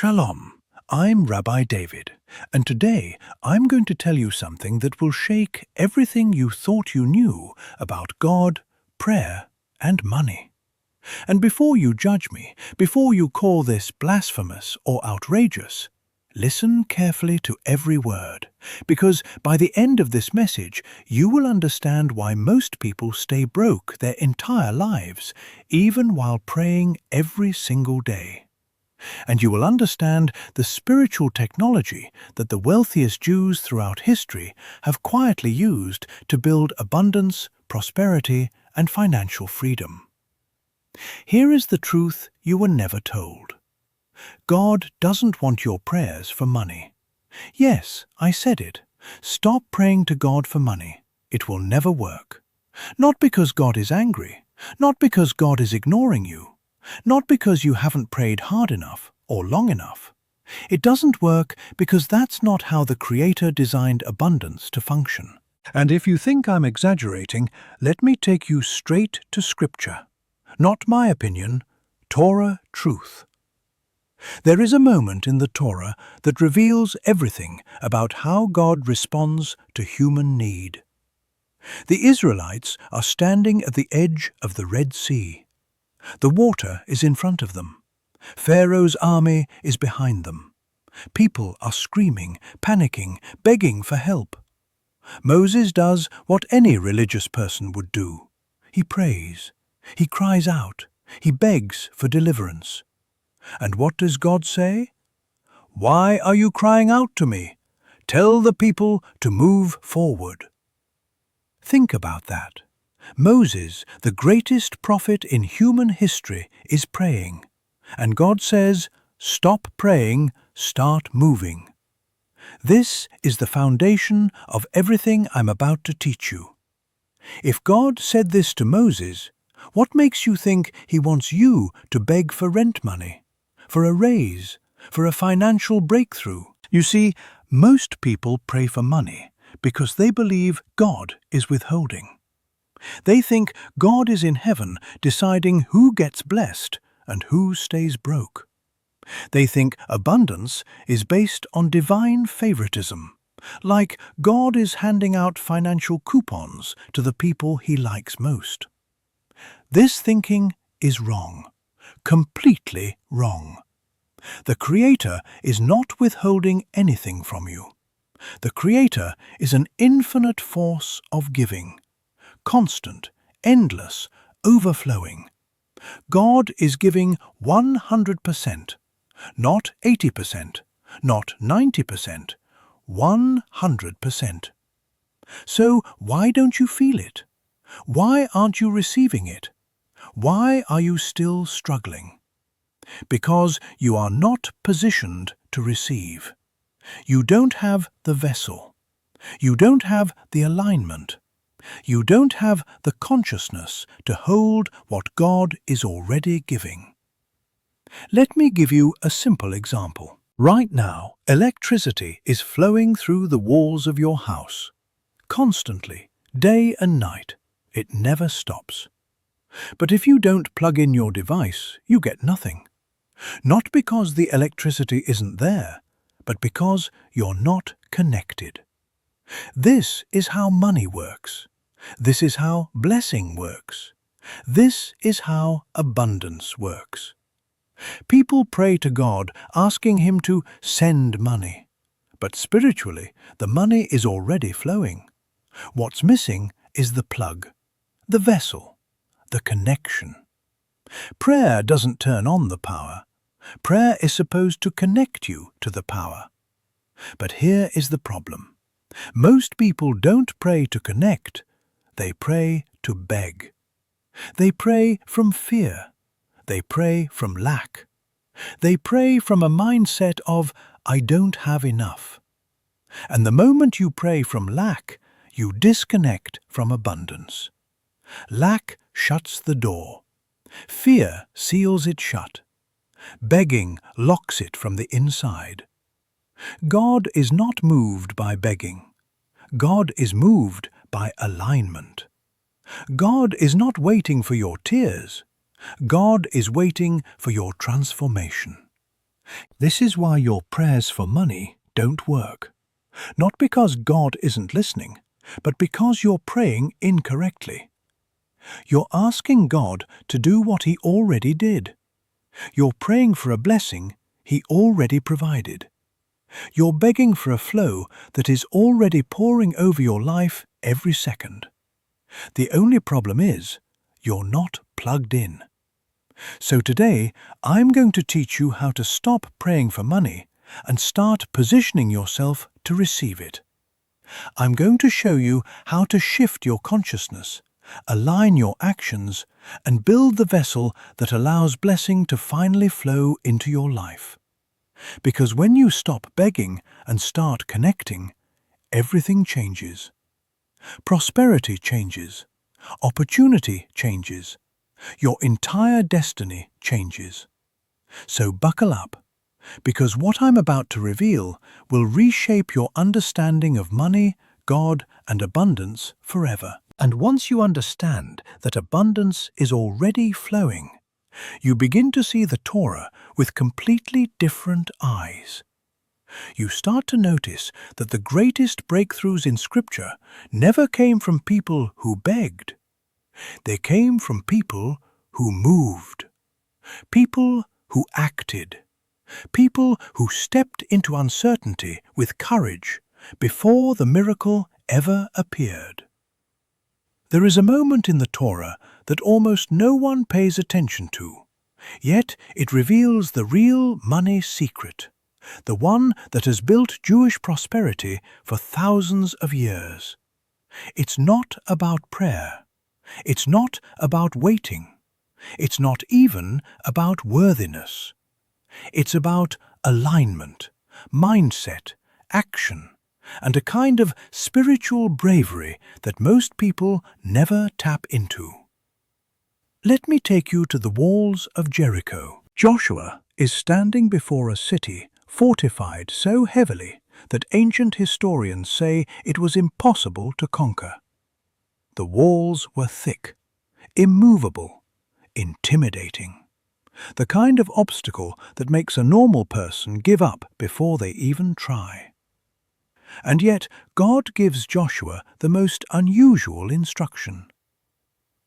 Shalom, I'm Rabbi David, and today I'm going to tell you something that will shake everything you thought you knew about God, prayer, and money. And before you judge me, before you call this blasphemous or outrageous, listen carefully to every word, because by the end of this message you will understand why most people stay broke their entire lives, even while praying every single day. And you will understand the spiritual technology that the wealthiest Jews throughout history have quietly used to build abundance, prosperity, and financial freedom. Here is the truth you were never told. God doesn't want your prayers for money. Yes, I said it. Stop praying to God for money. It will never work. Not because God is angry, not because God is ignoring you, not because you haven't prayed hard enough or long enough. It doesn't work because that's not how the Creator designed abundance to function. And if you think I'm exaggerating, let me take you straight to Scripture. Not my opinion, Torah truth. There is a moment in the Torah that reveals everything about how God responds to human need. The Israelites are standing at the edge of the Red Sea. The water is in front of them. Pharaoh's army is behind them. People are screaming, panicking, begging for help. Moses does what any religious person would do. He prays. He cries out. He begs for deliverance. And what does God say? "Why are you crying out to me? Tell the people to move forward." Think about that. Moses, the greatest prophet in human history, is praying. And God says, "Stop praying, start moving." This is the foundation of everything I'm about to teach you. If God said this to Moses, what makes you think He wants you to beg for rent money, for a raise, for a financial breakthrough? You see, most people pray for money because they believe God is withholding. They think God is in heaven deciding who gets blessed and who stays broke. They think abundance is based on divine favoritism, like God is handing out financial coupons to the people He likes most. This thinking is wrong, completely wrong. The Creator is not withholding anything from you. The Creator is an infinite force of giving. Constant, endless, overflowing. God is giving 100%, not 80%, not 90%, 100%. So why don't you feel it? Why aren't you receiving it? Why are you still struggling? Because you are not positioned to receive. You don't have the vessel. You don't have the alignment. You don't have the consciousness to hold what God is already giving. Let me give you a simple example. Right now, electricity is flowing through the walls of your house. Constantly, day and night. It never stops. But if you don't plug in your device, you get nothing. Not because the electricity isn't there, but because you're not connected. This is how money works. This is how blessing works. This is how abundance works. People pray to God asking Him to send money. But spiritually, the money is already flowing. What's missing is the plug, the vessel, the connection. Prayer doesn't turn on the power. Prayer is supposed to connect you to the power. But here is the problem. Most people don't pray to connect. They pray to beg. They pray from fear. They pray from lack. They pray from a mindset of, "I don't have enough." And the moment you pray from lack, you disconnect from abundance. Lack shuts the door. Fear seals it shut. Begging locks it from the inside. God is not moved by begging. God is moved by alignment. God is not waiting for your tears. God is waiting for your transformation. This is why your prayers for money don't work. Not because God isn't listening, but because you're praying incorrectly. You're asking God to do what He already did. You're praying for a blessing He already provided. You're begging for a flow that is already pouring over your life every second. The only problem is, you're not plugged in. So today, I'm going to teach you how to stop praying for money and start positioning yourself to receive it. I'm going to show you how to shift your consciousness, align your actions, and build the vessel that allows blessing to finally flow into your life. Because when you stop begging and start connecting, everything changes. Prosperity changes. Opportunity changes. Your entire destiny changes. So buckle up, because what I'm about to reveal will reshape your understanding of money, God, and abundance forever. And once you understand that abundance is already flowing, you begin to see the Torah with completely different eyes. You start to notice that the greatest breakthroughs in Scripture never came from people who begged. They came from people who moved, people who acted, people who stepped into uncertainty with courage before the miracle ever appeared. There is a moment in the Torah that almost no one pays attention to, yet it reveals the real money secret, the one that has built Jewish prosperity for thousands of years. It's not about prayer. It's not about waiting. It's not even about worthiness. It's about alignment, mindset, action, and a kind of spiritual bravery that most people never tap into. Let me take you to the walls of Jericho. Joshua is standing before a city fortified so heavily that ancient historians say it was impossible to conquer. The walls were thick, immovable, intimidating. The kind of obstacle that makes a normal person give up before they even try. And yet, God gives Joshua the most unusual instruction.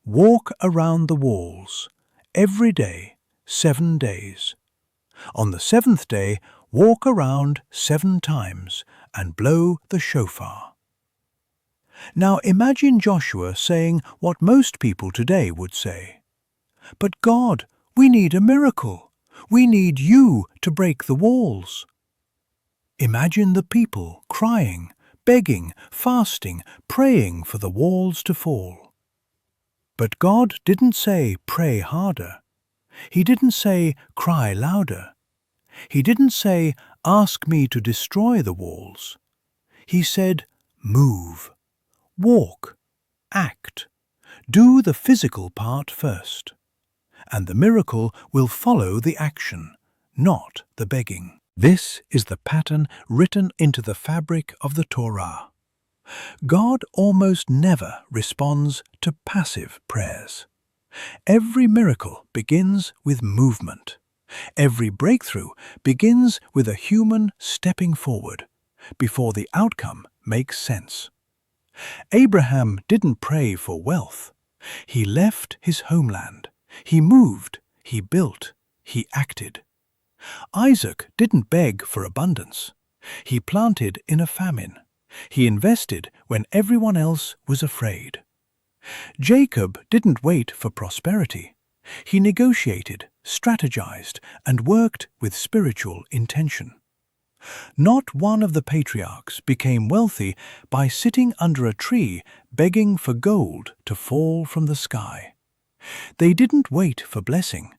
Walk around the walls, every day, 7 days. On the 7th day, walk around 7 times and blow the shofar. Now imagine Joshua saying what most people today would say. But God, we need a miracle. We need you to break the walls. Imagine the people crying, begging, fasting, praying for the walls to fall. But God didn't say pray harder. He didn't say cry louder. He didn't say ask me to destroy the walls. He said move, walk, act. Do the physical part first, and the miracle will follow the action, not the begging. This is the pattern written into the fabric of the Torah. God almost never responds to passive prayers. Every miracle begins with movement. Every breakthrough begins with a human stepping forward before the outcome makes sense. Abraham didn't pray for wealth. He left his homeland. He moved. He built. He acted. Isaac didn't beg for abundance. He planted in a famine. He invested when everyone else was afraid. Jacob didn't wait for prosperity. He negotiated, strategized, and worked with spiritual intention. Not one of the patriarchs became wealthy by sitting under a tree begging for gold to fall from the sky. They didn't wait for blessing.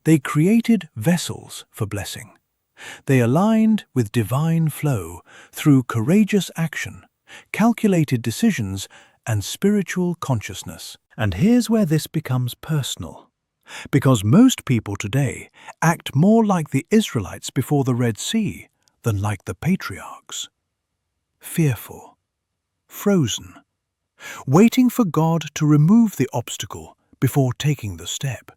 They created vessels for blessing. They aligned with divine flow through courageous action, calculated decisions, and spiritual consciousness. And here's where this becomes personal. Because most people today act more like the Israelites before the Red Sea than like the patriarchs. Fearful, frozen, waiting for God to remove the obstacle before taking the step.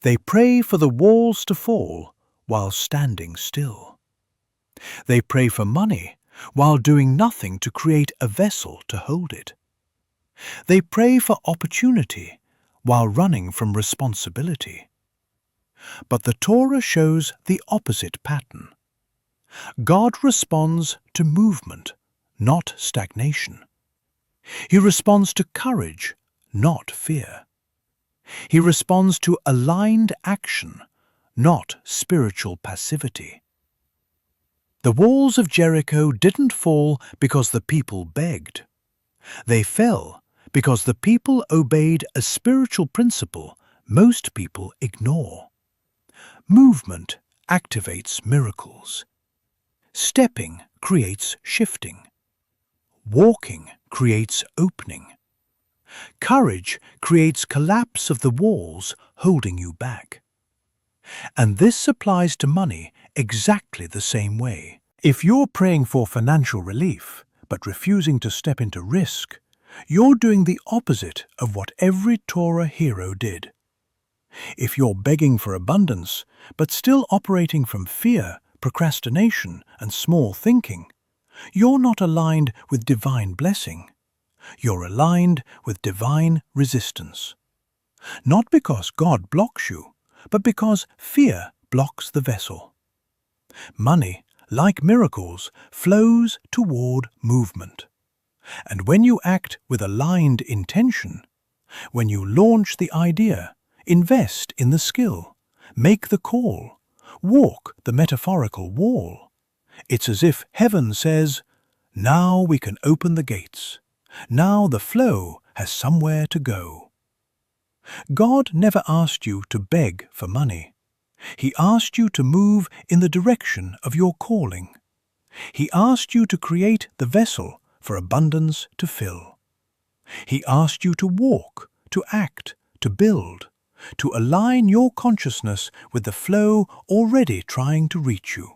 They pray for the walls to fall while standing still. They pray for money while doing nothing to create a vessel to hold it. They pray for opportunity while running from responsibility. But the Torah shows the opposite pattern. God responds to movement, not stagnation. He responds to courage, not fear. He responds to aligned action, not spiritual passivity. The walls of Jericho didn't fall because the people begged. They fell because the people obeyed a spiritual principle most people ignore. Movement activates miracles. Stepping creates shifting. Walking creates opening. Courage creates collapse of the walls holding you back. And this applies to money exactly the same way. If you're praying for financial relief, but refusing to step into risk, you're doing the opposite of what every Torah hero did. If you're begging for abundance, but still operating from fear, procrastination, and small thinking, you're not aligned with divine blessing. You're aligned with divine resistance. Not because God blocks you, but because fear blocks the vessel. Money, like miracles, flows toward movement. And when you act with aligned intention, when you launch the idea, invest in the skill, make the call, walk the metaphorical wall, it's as if heaven says, "Now we can open the gates. Now the flow has somewhere to go." God never asked you to beg for money. He asked you to move in the direction of your calling. He asked you to create the vessel for abundance to fill. He asked you to walk, to act, to build, to align your consciousness with the flow already trying to reach you.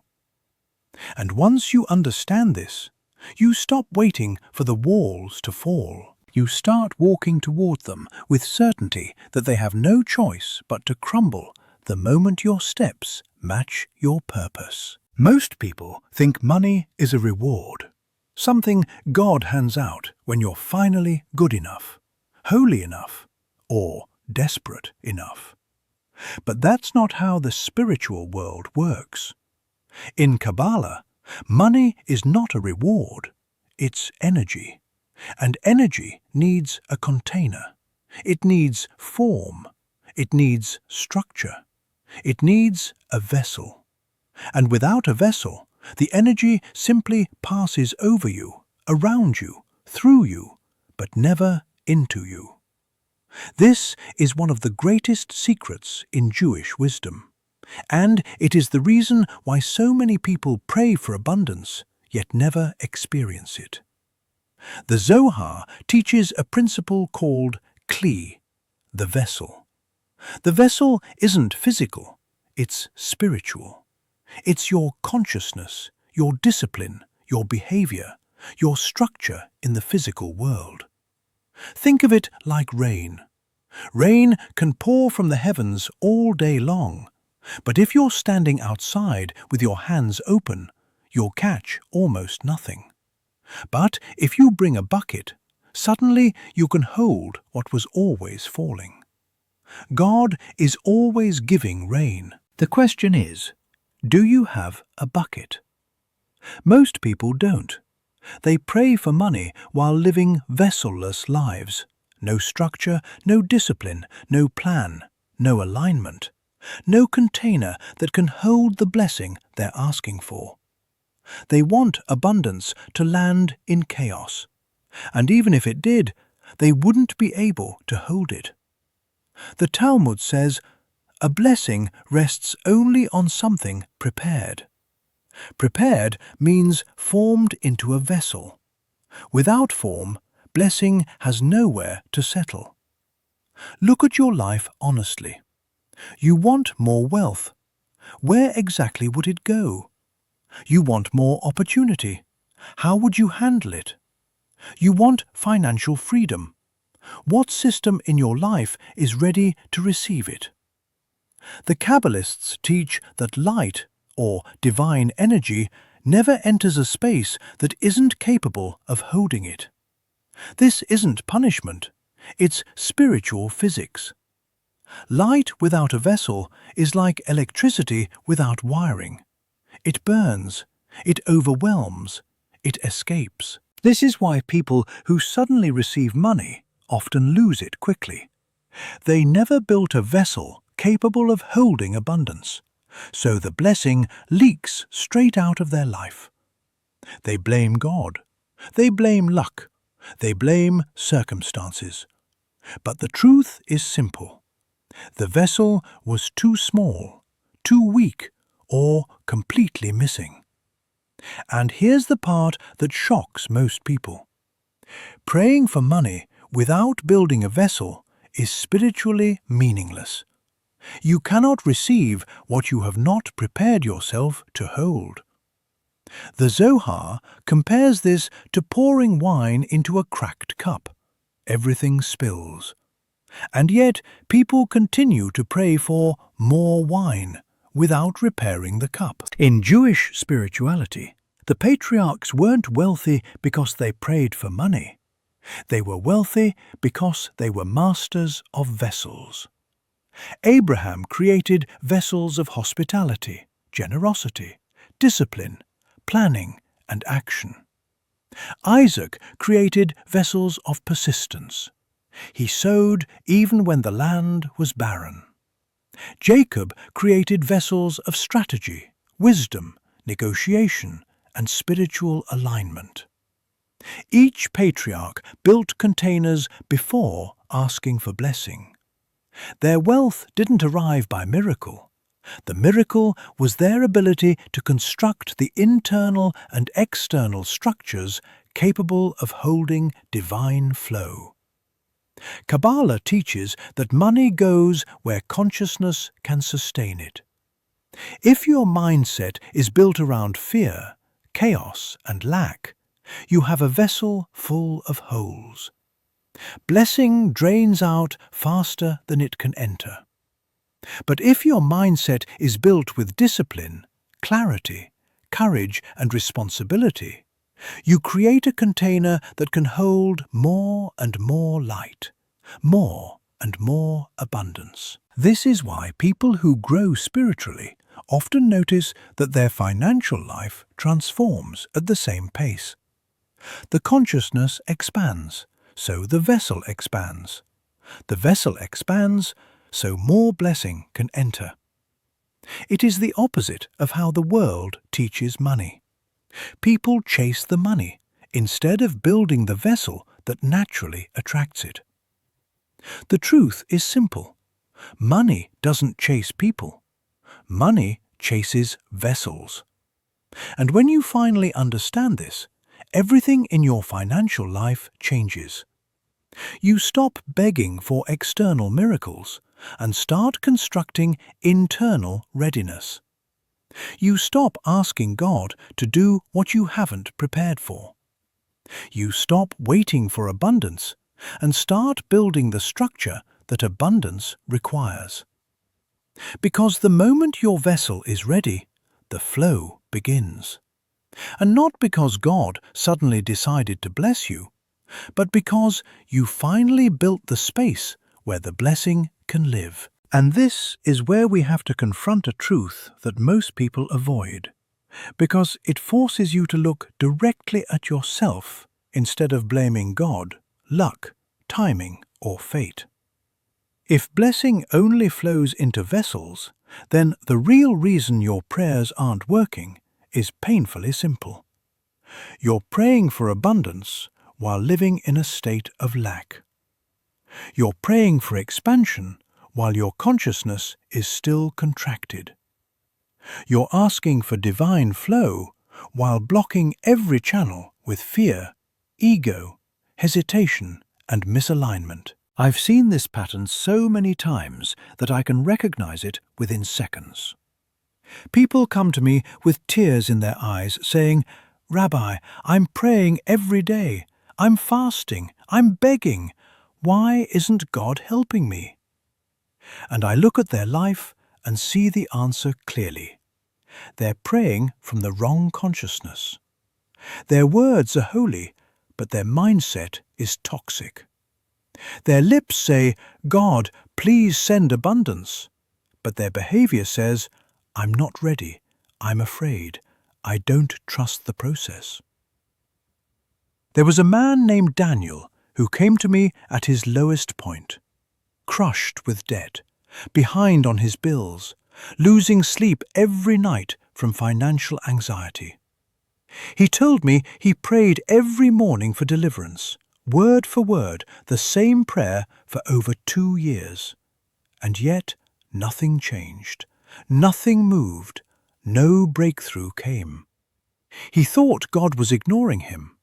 And once you understand this, you stop waiting for the walls to fall. You start walking toward them with certainty that they have no choice but to crumble the moment your steps match your purpose. Most people think money is a reward, something God hands out when you're finally good enough, holy enough, or desperate enough. But that's not how the spiritual world works. In Kabbalah, money is not a reward, it's energy. And energy needs a container. It needs form. It needs structure. It needs a vessel. And without a vessel, the energy simply passes over you, around you, through you, but never into you. This is one of the greatest secrets in Jewish wisdom. And it is the reason why so many people pray for abundance, yet never experience it. The Zohar teaches a principle called kli, the vessel. The vessel isn't physical, it's spiritual. It's your consciousness, your discipline, your behavior, your structure in the physical world. Think of it like rain. Rain can pour from the heavens all day long, but if you're standing outside with your hands open, you'll catch almost nothing. But if you bring a bucket, suddenly you can hold what was always falling. God is always giving rain. The question is, do you have a bucket? Most people don't. They pray for money while living vessel-less lives. No structure, no discipline, no plan, no alignment, no container that can hold the blessing they're asking for. They want abundance to land in chaos, and even if it did, they wouldn't be able to hold it. The Talmud says, a blessing rests only on something prepared. Prepared means formed into a vessel. Without form, blessing has nowhere to settle. Look at your life honestly. You want more wealth. Where exactly would it go? You want more opportunity. How would you handle it? You want financial freedom. What system in your life is ready to receive it? The Kabbalists teach that light, or divine energy, never enters a space that isn't capable of holding it. This isn't punishment, it's spiritual physics. Light without a vessel is like electricity without wiring. It burns, it overwhelms, it escapes. This is why people who suddenly receive money often lose it quickly. They never built a vessel capable of holding abundance, so the blessing leaks straight out of their life. They blame God, they blame luck, they blame circumstances. But the truth is simple. The vessel was too small, too weak, or completely missing. And here's the part that shocks most people. Praying for money without building a vessel is spiritually meaningless. You cannot receive what you have not prepared yourself to hold. The Zohar compares this to pouring wine into a cracked cup. Everything spills. And yet people continue to pray for more wine without repairing the cup. In Jewish spirituality, the patriarchs weren't wealthy because they prayed for money. They were wealthy because they were masters of vessels. Abraham created vessels of hospitality, generosity, discipline, planning, and action. Isaac created vessels of persistence. He sowed even when the land was barren. Jacob created vessels of strategy, wisdom, negotiation, and spiritual alignment. Each patriarch built containers before asking for blessing. Their wealth didn't arrive by miracle. The miracle was their ability to construct the internal and external structures capable of holding divine flow. Kabbalah teaches that money goes where consciousness can sustain it. If your mindset is built around fear, chaos, and lack, you have a vessel full of holes. Blessing drains out faster than it can enter. But if your mindset is built with discipline, clarity, courage, and responsibility, you create a container that can hold more and more light, more and more abundance. This is why people who grow spiritually often notice that their financial life transforms at the same pace. The consciousness expands, so the vessel expands. The vessel expands, so more blessing can enter. It is the opposite of how the world teaches money. People chase the money instead of building the vessel that naturally attracts it. The truth is simple. Money doesn't chase people. Money chases vessels. And when you finally understand this, everything in your financial life changes. You stop begging for external miracles and start constructing internal readiness. You stop asking God to do what you haven't prepared for. You stop waiting for abundance and start building the structure that abundance requires. Because the moment your vessel is ready, the flow begins. And not because God suddenly decided to bless you, but because you finally built the space where the blessing can live. And this is where we have to confront a truth that most people avoid, because it forces you to look directly at yourself instead of blaming God, luck, timing, or fate. If blessing only flows into vessels, then the real reason your prayers aren't working is painfully simple. You're praying for abundance while living in a state of lack. You're praying for expansion while your consciousness is still contracted. You're asking for divine flow while blocking every channel with fear, ego, hesitation, and misalignment. I've seen this pattern so many times that I can recognize it within seconds. People come to me with tears in their eyes saying, "Rabbi, I'm praying every day. I'm fasting. I'm begging. Why isn't God helping me?" And I look at their life and see the answer clearly. They're praying from the wrong consciousness. Their words are holy, but their mindset is toxic. Their lips say, "God, please send abundance," but their behavior says, "I'm not ready, I'm afraid, I don't trust the process." There was a man named Daniel who came to me at his lowest point, crushed with debt, behind on his bills, losing sleep every night from financial anxiety. He told me he prayed every morning for deliverance, word for word, the same prayer for over 2 years. And yet nothing changed, nothing moved, no breakthrough came. He thought God was ignoring him.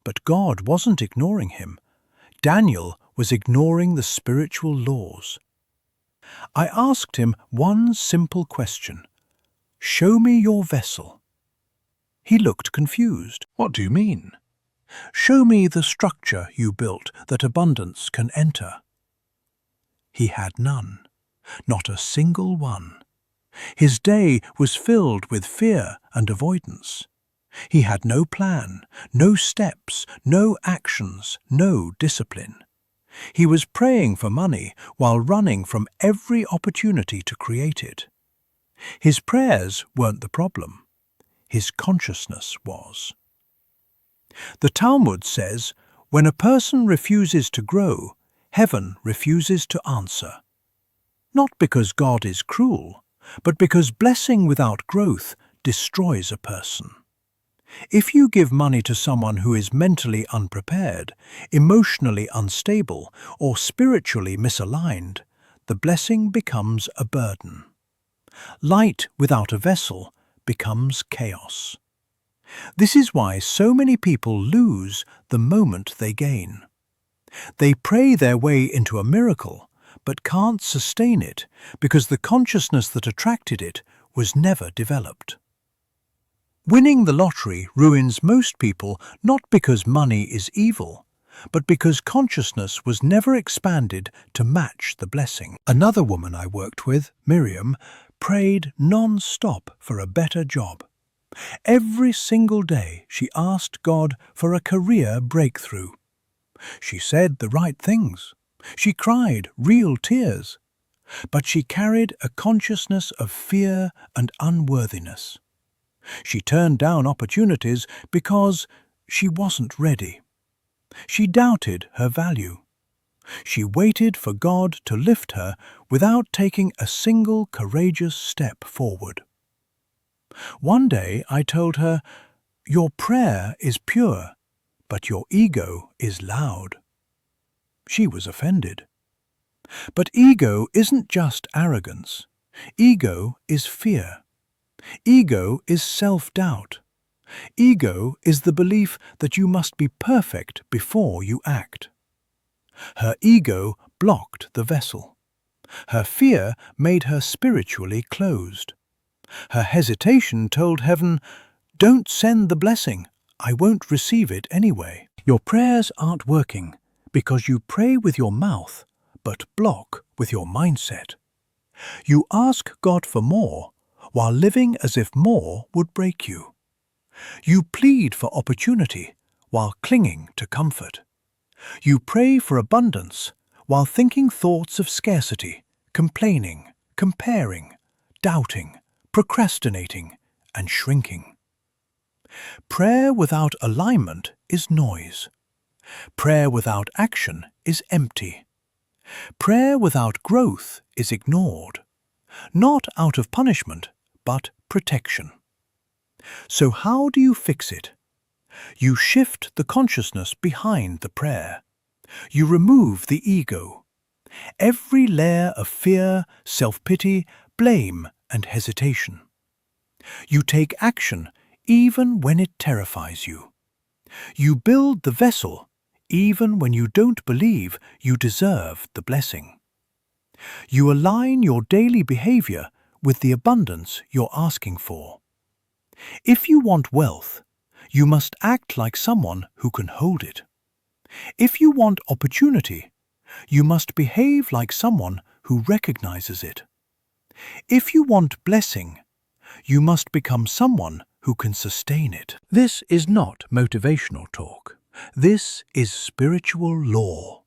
But God wasn't ignoring him. Daniel was ignoring the spiritual laws. I asked him one simple question: "Show me your vessel." He looked confused. "What do you mean?" "Show me the structure you built that abundance can enter." He had none, not a single one. His day was filled with fear and avoidance. He had no plan, no steps, no actions, no discipline. He was praying for money while running from every opportunity to create it. His prayers weren't the problem. His consciousness was. The Talmud says, when a person refuses to grow, heaven refuses to answer. Not because God is cruel, but because blessing without growth destroys a person. If you give money to someone who is mentally unprepared, emotionally unstable, or spiritually misaligned, the blessing becomes a burden. Light without a vessel becomes chaos. This is why so many people lose the moment they gain. They pray their way into a miracle, but can't sustain it because the consciousness that attracted it was never developed. Winning the lottery ruins most people not because money is evil, but because consciousness was never expanded to match the blessing. Another woman I worked with, Miriam, prayed non-stop for a better job. Every single day she asked God for a career breakthrough. She said the right things. She cried real tears. But she carried a consciousness of fear and unworthiness. She turned down opportunities because she wasn't ready. She doubted her value. She waited for God to lift her without taking a single courageous step forward. One day I told her, "Your prayer is pure, but your ego is loud." She was offended. But ego isn't just arrogance. Ego is fear. Ego is self-doubt. Ego is the belief that you must be perfect before you act. Her ego blocked the vessel. Her fear made her spiritually closed. Her hesitation told heaven, "Don't send the blessing. I won't receive it anyway." Your prayers aren't working because you pray with your mouth, but block with your mindset. You ask God for more while living as if more would break you. You plead for opportunity while clinging to comfort. You pray for abundance while thinking thoughts of scarcity, complaining, comparing, doubting, procrastinating, and shrinking. Prayer without alignment is noise. Prayer without action is empty. Prayer without growth is ignored, not out of punishment, but protection. So how do you fix it? You shift the consciousness behind the prayer. You remove the ego. Every layer of fear, self-pity, blame, and hesitation. You take action even when it terrifies you. You build the vessel even when you don't believe you deserve the blessing. You align your daily behavior with the abundance you're asking for. If you want wealth, you must act like someone who can hold it. If you want opportunity, you must behave like someone who recognizes it. If you want blessing, you must become someone who can sustain it. This is not motivational talk. This is spiritual law.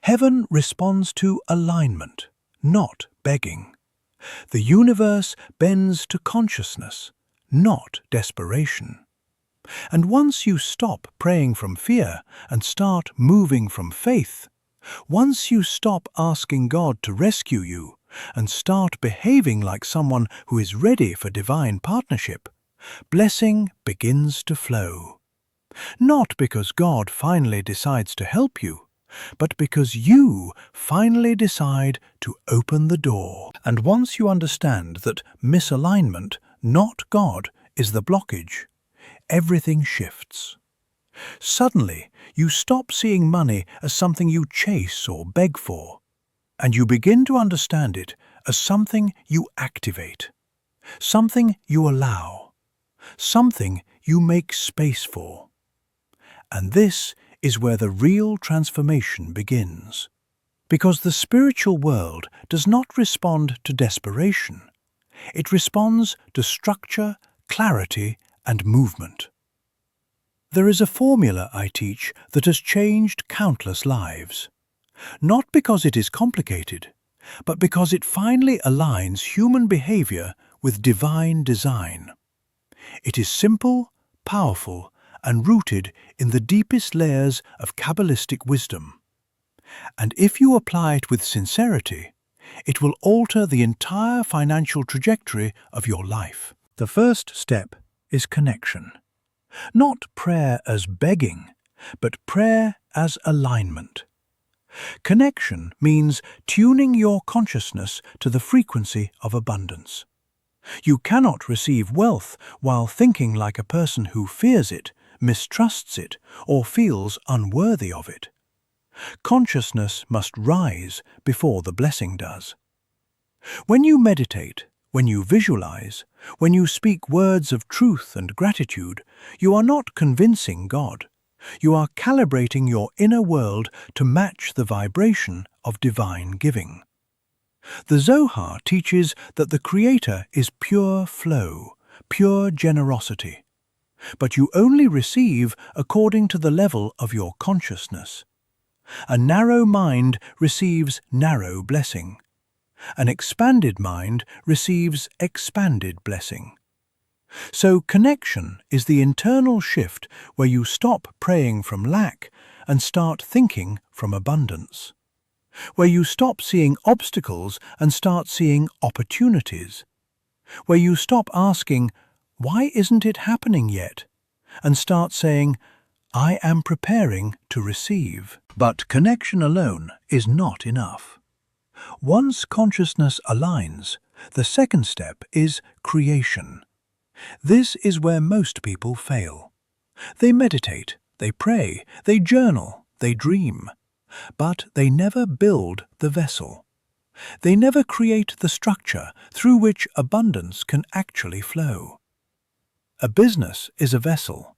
Heaven responds to alignment, not begging. The universe bends to consciousness, not desperation. And once you stop praying from fear and start moving from faith, once you stop asking God to rescue you and start behaving like someone who is ready for divine partnership, blessing begins to flow. Not because God finally decides to help you, but because you finally decide to open the door. And once you understand that misalignment, not God, is the blockage, everything shifts. Suddenly, you stop seeing money as something you chase or beg for, and you begin to understand it as something you activate, something you allow, something you make space for. And this is where the real transformation begins. Because the spiritual world does not respond to desperation. It responds to structure, clarity, and movement. There is a formula I teach that has changed countless lives. Not because it is complicated, but because it finally aligns human behavior with divine design. It is simple, powerful, and rooted in the deepest layers of Kabbalistic wisdom. And if you apply it with sincerity, it will alter the entire financial trajectory of your life. The first step is connection. Not prayer as begging, but prayer as alignment. Connection means tuning your consciousness to the frequency of abundance. You cannot receive wealth while thinking like a person who fears it, mistrusts it, or feels unworthy of it. Consciousness must rise before the blessing does. When you meditate, when you visualize, when you speak words of truth and gratitude, you are not convincing God. You are calibrating your inner world to match the vibration of divine giving. The Zohar teaches that the Creator is pure flow, pure generosity. But you only receive according to the level of your consciousness. A narrow mind receives narrow blessing. An expanded mind receives expanded blessing. So connection is the internal shift where you stop praying from lack and start thinking from abundance. Where you stop seeing obstacles and start seeing opportunities. Where you stop asking, "Why isn't it happening yet?" and start saying, "I am preparing to receive." But connection alone is not enough. Once consciousness aligns, the second step is creation. This is where most people fail. They meditate, they pray, they journal, they dream, but they never build the vessel. They never create the structure through which abundance can actually flow. A business is a vessel.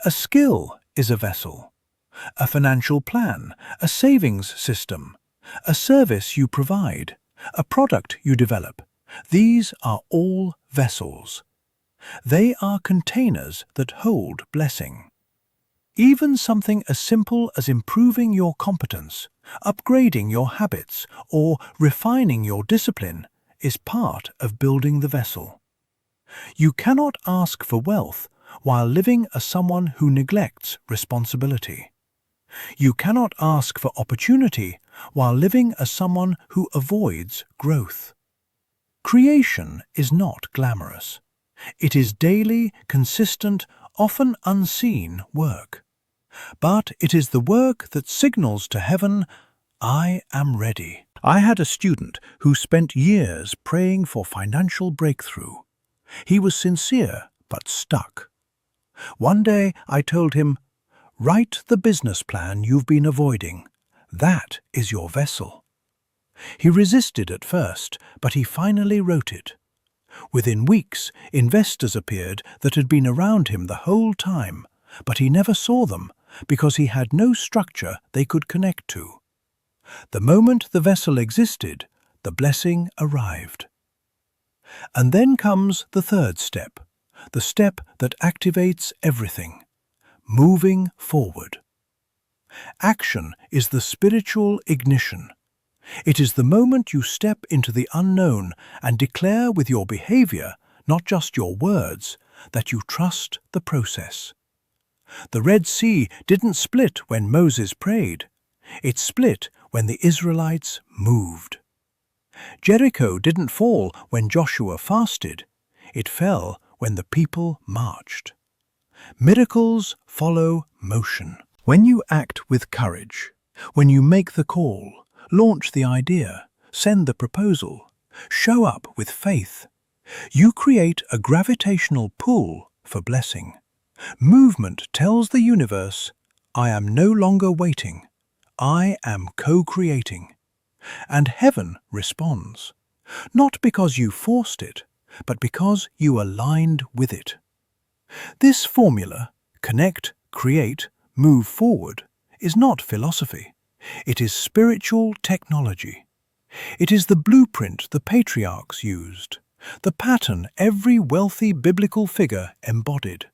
A skill is a vessel. A financial plan, a savings system, a service you provide, a product you develop, these are all vessels. They are containers that hold blessing. Even something as simple as improving your competence, upgrading your habits, or refining your discipline is part of building the vessel. You cannot ask for wealth while living as someone who neglects responsibility. You cannot ask for opportunity while living as someone who avoids growth. Creation is not glamorous. It is daily, consistent, often unseen work. But it is the work that signals to heaven, "I am ready." I had a student who spent years praying for financial breakthrough. He was sincere but stuck. One day I told him, "Write the business plan you've been avoiding. That is your vessel." He resisted at first, but he finally wrote it. Within weeks, investors appeared that had been around him the whole time, but he never saw them because he had no structure they could connect to. The moment the vessel existed, the blessing arrived. And then comes the third step, the step that activates everything, moving forward. Action is the spiritual ignition. It is the moment you step into the unknown and declare with your behavior, not just your words, that you trust the process. The Red Sea didn't split when Moses prayed. It split when the Israelites moved. Jericho didn't fall when Joshua fasted. It fell when the people marched. Miracles follow motion. When you act with courage, when you make the call, launch the idea, send the proposal, show up with faith, you create a gravitational pull for blessing. Movement tells the universe, I am no longer waiting, I am co-creating. And heaven responds, not because you forced it, but because you aligned with it. This formula, connect, create, move forward, is not philosophy. It is spiritual technology. It is the blueprint the patriarchs used, the pattern every wealthy biblical figure embodied,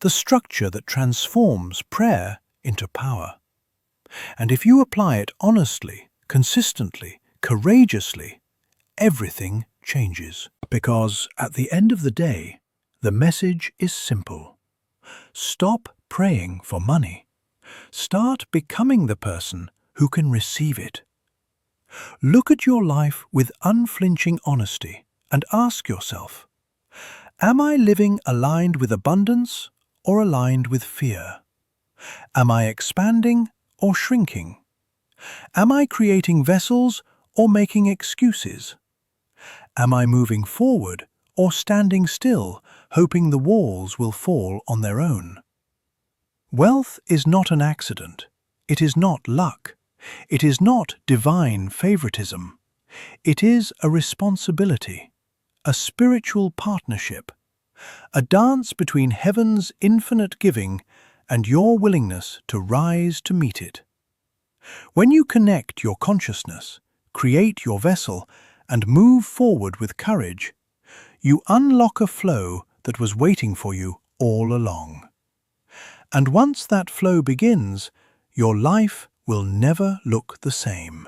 the structure that transforms prayer into power. And if you apply it honestly, consistently, courageously, everything changes. Because at the end of the day, the message is simple. Stop praying for money. Start becoming the person who can receive it. Look at your life with unflinching honesty and ask yourself, am I living aligned with abundance or aligned with fear? Am I expanding or shrinking? Am I creating vessels or making excuses? Am I moving forward or standing still, hoping the walls will fall on their own? Wealth is not an accident. It is not luck. It is not divine favoritism. It is a responsibility, a spiritual partnership, a dance between heaven's infinite giving and your willingness to rise to meet it. When you connect your consciousness, create your vessel, and move forward with courage, you unlock a flow that was waiting for you all along. And once that flow begins, your life will never look the same.